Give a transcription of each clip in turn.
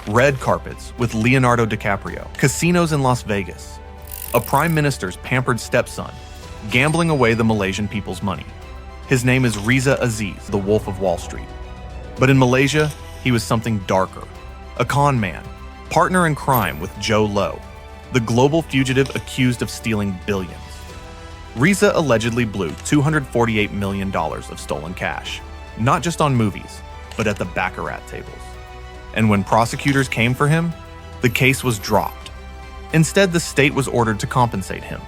red carpets with Leonardo DiCaprio, casinos in Las Vegas, a prime minister's pampered stepson, gambling away the Malaysian people's money. His name is Riza Aziz, the Wolf of Wall Street. But in Malaysia, he was something darker. A con man, partner in crime with Jho Low, the global fugitive accused of stealing billions. Riza allegedly blew $248 million of stolen cash, not just on movies, but at the baccarat tables. And when prosecutors came for him, the case was dropped. Instead, the state was ordered to compensate him.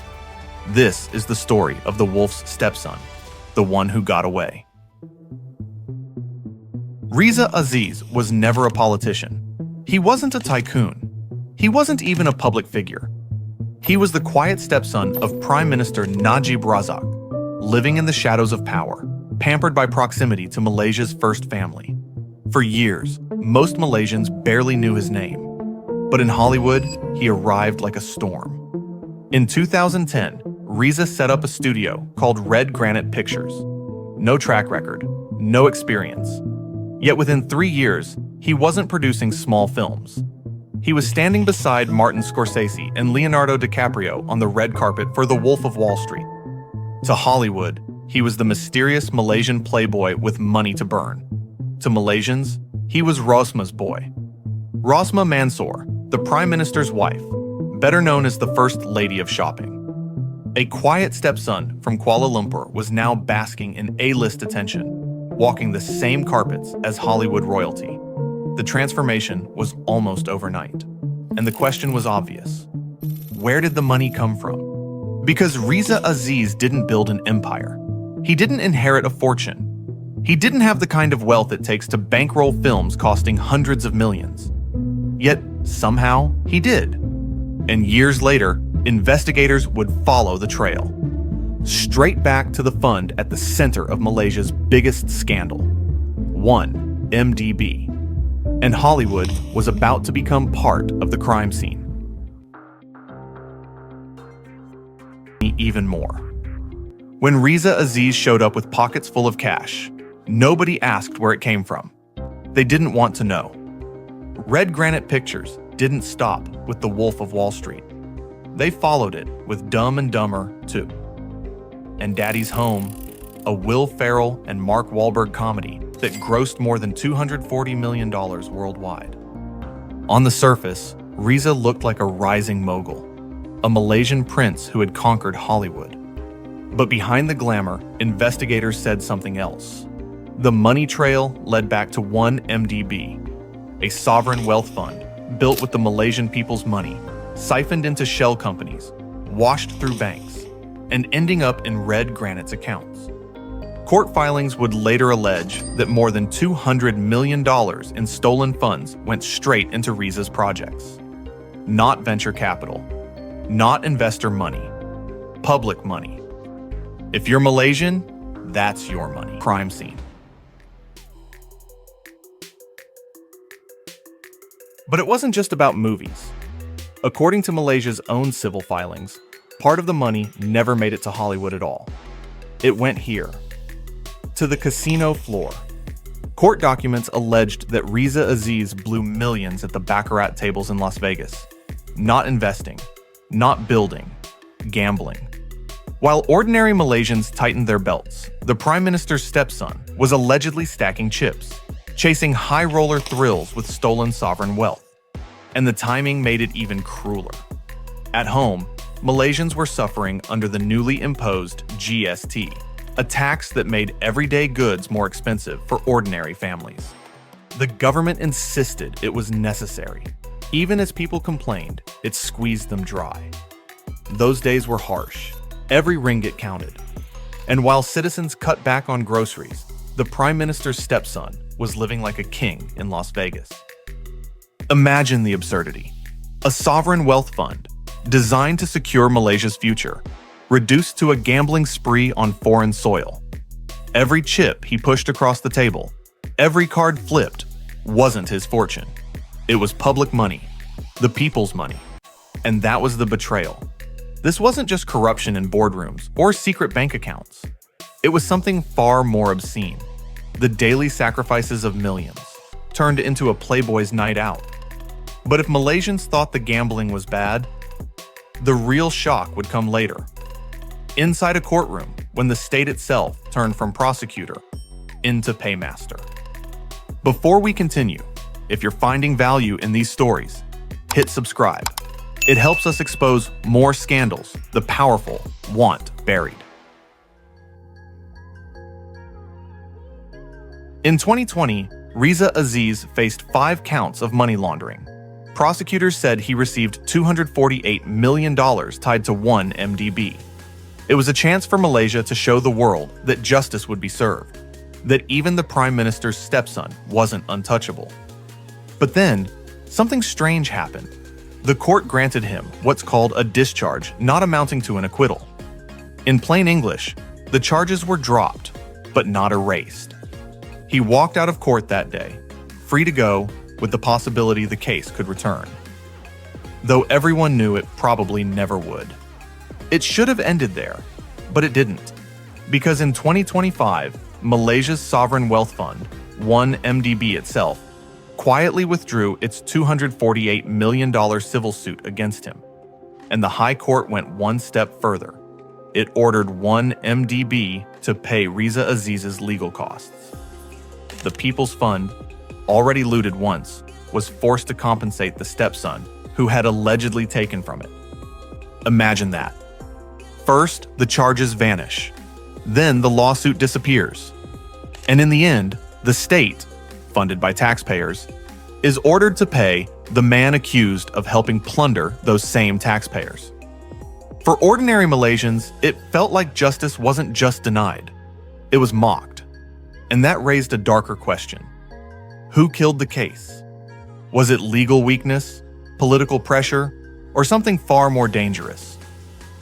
This is the story of the wolf's stepson, the one who got away. Riza Aziz was never a politician. He wasn't a tycoon. He wasn't even a public figure. He was the quiet stepson of Prime Minister Najib Razak, living in the shadows of power, pampered by proximity to Malaysia's first family. For years, most Malaysians barely knew his name. But in Hollywood, he arrived like a storm. In 2010, Riza set up a studio called Red Granite Pictures. No track record, no experience. Yet within 3 years, he wasn't producing small films. He was standing beside Martin Scorsese and Leonardo DiCaprio on the red carpet for The Wolf of Wall Street. To Hollywood, he was the mysterious Malaysian playboy with money to burn. To Malaysians, he was Rosma's boy. Rosma Mansor, the Prime Minister's wife, better known as the First Lady of Shopping. A quiet stepson from Kuala Lumpur was now basking in A-list attention, walking the same carpets as Hollywood royalty. The transformation was almost overnight, and the question was obvious. Where did the money come from? Because Riza Aziz didn't build an empire. He didn't inherit a fortune. He didn't have the kind of wealth it takes to bankroll films costing hundreds of millions. Yet, somehow, he did. And years later, investigators would follow the trail. Straight back to the fund at the center of Malaysia's biggest scandal, 1MDB. And Hollywood was about to become part of the crime scene. Even more. When Riza Aziz showed up with pockets full of cash, nobody asked where it came from. They didn't want to know. Red Granite Pictures didn't stop with The Wolf of Wall Street. They followed it with Dumb and Dumber 2. And Daddy's Home, a Will Ferrell and Mark Wahlberg comedy that grossed more than $240 million worldwide. On the surface, Riza looked like a rising mogul, a Malaysian prince who had conquered Hollywood. But behind the glamour, investigators said something else. The money trail led back to 1MDB, a sovereign wealth fund built with the Malaysian people's money, siphoned into shell companies, washed through banks, and ending up in Red Granite's accounts. Court filings would later allege that more than $200 million in stolen funds went straight into Riza's projects. Not venture capital, not investor money, public money. If you're Malaysian, that's your money. Crime scene. But it wasn't just about movies. According to Malaysia's own civil filings, part of the money never made it to Hollywood at all. It went here, to the casino floor. Court documents alleged that Riza Aziz blew millions at the baccarat tables in Las Vegas. Not investing, not building, gambling. While ordinary Malaysians tightened their belts, the Prime Minister's stepson was allegedly stacking chips, chasing high-roller thrills with stolen sovereign wealth. And the timing made it even crueler. At home, Malaysians were suffering under the newly imposed GST, a tax that made everyday goods more expensive for ordinary families. The government insisted it was necessary. Even as people complained, it squeezed them dry. Those days were harsh. Every ringgit counted. And while citizens cut back on groceries, the Prime Minister's stepson was living like a king in Las Vegas. Imagine the absurdity. A sovereign wealth fund, designed to secure Malaysia's future, reduced to a gambling spree on foreign soil. Every chip he pushed across the table, every card flipped, wasn't his fortune. It was public money, the people's money. And that was the betrayal. This wasn't just corruption in boardrooms or secret bank accounts. It was something far more obscene. The daily sacrifices of millions, turned into a playboy's night out. But if Malaysians thought the gambling was bad, the real shock would come later. Inside a courtroom, when the state itself turned from prosecutor into paymaster. Before we continue, if you're finding value in these stories, hit subscribe. It helps us expose more scandals the powerful want buried. In 2020, Riza Aziz faced 5 counts of money laundering. Prosecutors said he received $248 million tied to one MDB. It was a chance for Malaysia to show the world that justice would be served, that even the Prime Minister's stepson wasn't untouchable. But then, something strange happened. The court granted him what's called a discharge, not amounting to an acquittal. In plain English, the charges were dropped, but not erased. He walked out of court that day, free to go, with the possibility the case could return. Though everyone knew it probably never would. It should have ended there, but it didn't. Because in 2025, Malaysia's sovereign wealth fund, 1MDB itself, quietly withdrew its $248 million civil suit against him. And the High Court went one step further. It ordered 1MDB to pay Riza Aziz's legal costs. The People's Fund, already looted once, was forced to compensate the stepson who had allegedly taken from it. Imagine that. First, the charges vanish. Then the lawsuit disappears. And in the end, the state, funded by taxpayers, is ordered to pay the man accused of helping plunder those same taxpayers. For ordinary Malaysians, it felt like justice wasn't just denied. It was mocked. And that raised a darker question. Who killed the case? Was it legal weakness, political pressure, or something far more dangerous?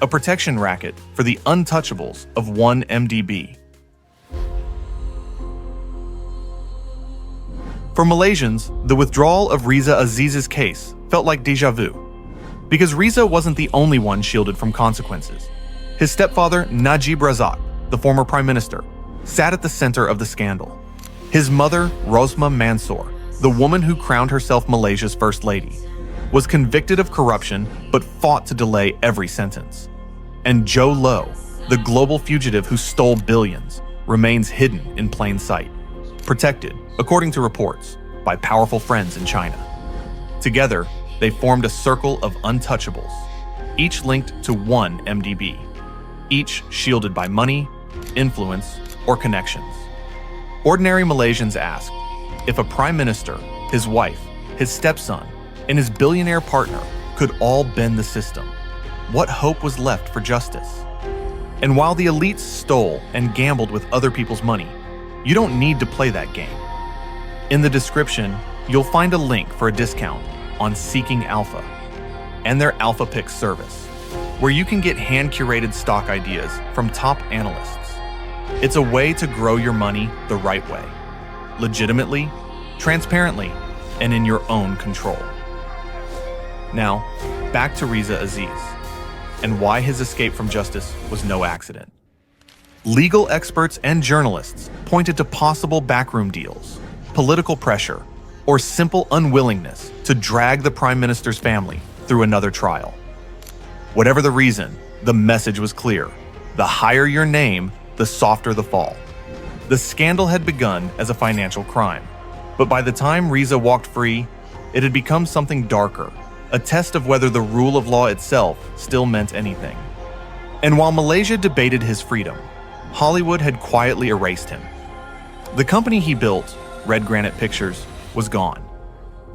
A protection racket for the untouchables of 1MDB. For Malaysians, the withdrawal of Riza Aziz's case felt like déjà vu, because Riza wasn't the only one shielded from consequences. His stepfather, Najib Razak, the former prime minister, sat at the center of the scandal. His mother, Rosmah Mansor, the woman who crowned herself Malaysia's first lady, was convicted of corruption but fought to delay every sentence. And Jho Low, the global fugitive who stole billions, remains hidden in plain sight, protected, according to reports, by powerful friends in China. Together, they formed a circle of untouchables, each linked to 1MDB, each shielded by money, influence, or connections. Ordinary Malaysians asked, if a prime minister, his wife, his stepson, and his billionaire partner could all bend the system, what hope was left for justice? And while the elites stole and gambled with other people's money, you don't need to play that game. In the description, you'll find a link for a discount on Seeking Alpha and their Alpha Picks service, where you can get hand-curated stock ideas from top analysts. It's a way to grow your money the right way, legitimately, transparently, and in your own control. Now, back to Riza Aziz, and why his escape from justice was no accident. Legal experts and journalists pointed to possible backroom deals, political pressure, or simple unwillingness to drag the Prime Minister's family through another trial. Whatever the reason, the message was clear. The higher your name, the softer the fall. The scandal had begun as a financial crime, but by the time Riza walked free, it had become something darker, a test of whether the rule of law itself still meant anything. And while Malaysia debated his freedom, Hollywood had quietly erased him. The company he built, Red Granite Pictures, was gone.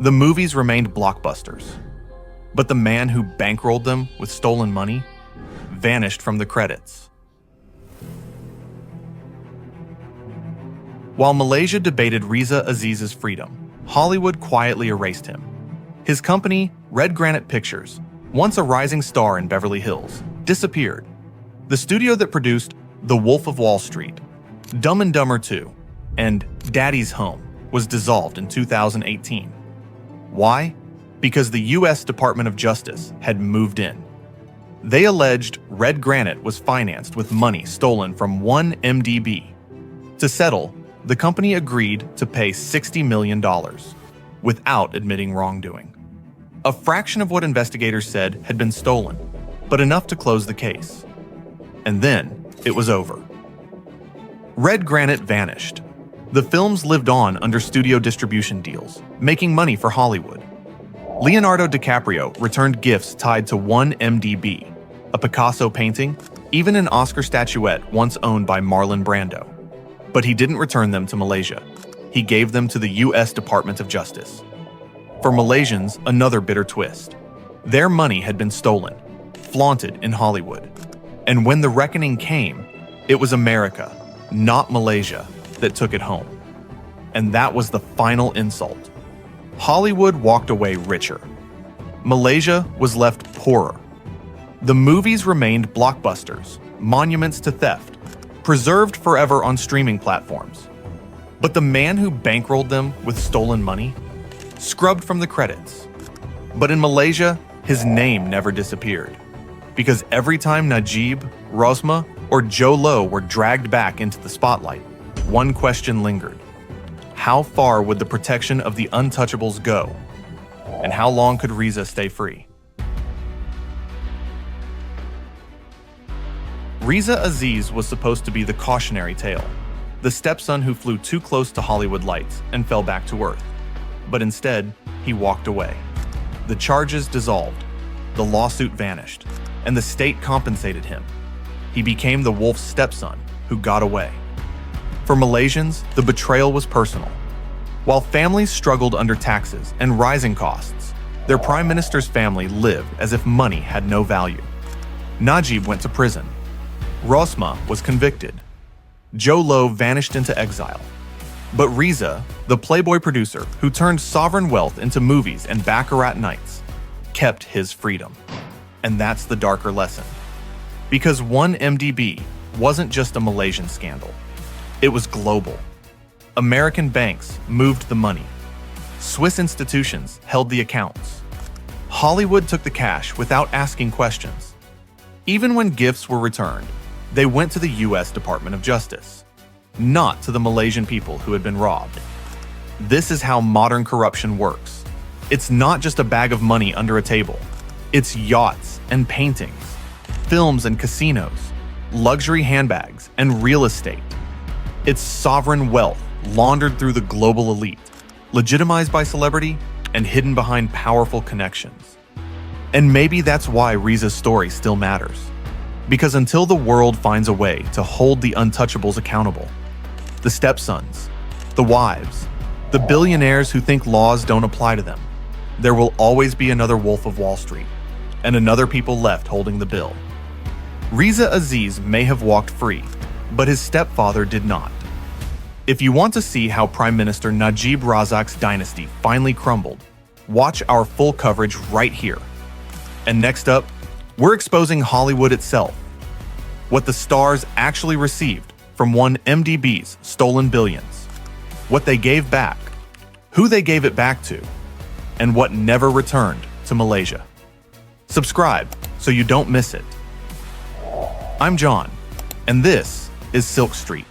The movies remained blockbusters, but the man who bankrolled them with stolen money vanished from the credits. While Malaysia debated Riza Aziz's freedom, Hollywood quietly erased him. His company, Red Granite Pictures, once a rising star in Beverly Hills, disappeared. The studio that produced The Wolf of Wall Street, Dumb and Dumber 2, and Daddy's Home was dissolved in 2018. Why? Because the US Department of Justice had moved in. They alleged Red Granite was financed with money stolen from 1MDB. To settle, the company agreed to pay $60 million without admitting wrongdoing. A fraction of what investigators said had been stolen, but enough to close the case. And then it was over. Red Granite vanished. The films lived on under studio distribution deals, making money for Hollywood. Leonardo DiCaprio returned gifts tied to one MDB, a Picasso painting, even an Oscar statuette once owned by Marlon Brando. But he didn't return them to Malaysia. He gave them to the US Department of Justice. For Malaysians, another bitter twist. Their money had been stolen, flaunted in Hollywood. And when the reckoning came, it was America, not Malaysia, that took it home. And that was the final insult. Hollywood walked away richer. Malaysia was left poorer. The movies remained blockbusters, monuments to theft, preserved forever on streaming platforms. But the man who bankrolled them with stolen money, scrubbed from the credits. But in Malaysia, his name never disappeared. Because every time Najib, Rosma, or Jho Low were dragged back into the spotlight, one question lingered. How far would the protection of the untouchables go? And how long could Riza stay free? Riza Aziz was supposed to be the cautionary tale, the stepson who flew too close to Hollywood lights and fell back to earth. But instead, he walked away. The charges dissolved, the lawsuit vanished, and the state compensated him. He became the wolf's stepson who got away. For Malaysians, the betrayal was personal. While families struggled under taxes and rising costs, their prime minister's family lived as if money had no value. Najib went to prison. Rosma was convicted. Jho Low vanished into exile. But Riza, the Playboy producer who turned sovereign wealth into movies and baccarat nights, kept his freedom. And that's the darker lesson. Because one MDB wasn't just a Malaysian scandal. It was global. American banks moved the money. Swiss institutions held the accounts. Hollywood took the cash without asking questions. Even when gifts were returned, they went to the US Department of Justice, not to the Malaysian people who had been robbed. This is how modern corruption works. It's not just a bag of money under a table. It's yachts and paintings, films and casinos, luxury handbags and real estate. It's sovereign wealth laundered through the global elite, legitimized by celebrity and hidden behind powerful connections. And maybe that's why Riza's story still matters. Because until the world finds a way to hold the untouchables accountable, the stepsons, the wives, the billionaires who think laws don't apply to them, there will always be another Wolf of Wall Street and another people left holding the bill. Riza Aziz may have walked free, but his stepfather did not. If you want to see how Prime Minister Najib Razak's dynasty finally crumbled, watch our full coverage right here. And next up, we're exposing Hollywood itself. What the stars actually received from one MDB's stolen billions. What they gave back, who they gave it back to, and what never returned to Malaysia. Subscribe so you don't miss it. I'm John, and this is Silk Street.